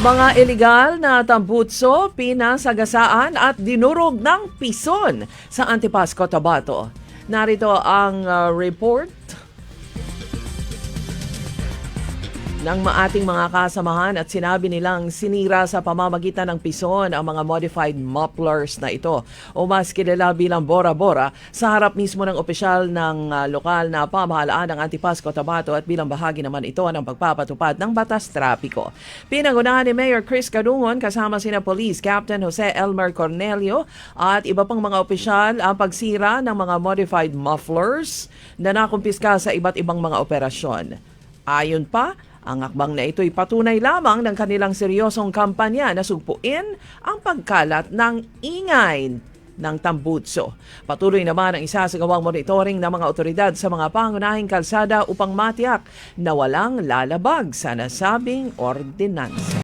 Mga iligal na tambutso, pinasagasaan at dinurog ng pison sa Antipas, Cotabato. Narito ang report ng ating mga kasamahan at sinabi nilang sinira sa pamamagitan ng pison ang mga modified mufflers na ito o mas kilala bilang Bora-Bora sa harap mismo ng opisyal ng lokal na pamahalaan ng Antipas, Cotabato at bilang bahagi naman ito ng pagpapatupad ng batas trapiko. Pinangunahan ni Mayor Chris Cadungon kasama sina Police Captain Jose Elmer Cornelio at iba pang mga opisyal ang pagsira ng mga modified mufflers na nakumpiska sa iba't ibang mga operasyon. Ayon pa, ang akbang na ito'y patunay lamang ng kanilang seryosong kampanya na sugpuin ang pagkalat ng ingay ng tambutso. Patuloy naman ang isasagawang monitoring ng mga otoridad sa mga pangunahing kalsada upang matiyak na walang lalabag sa nasabing ordinansa.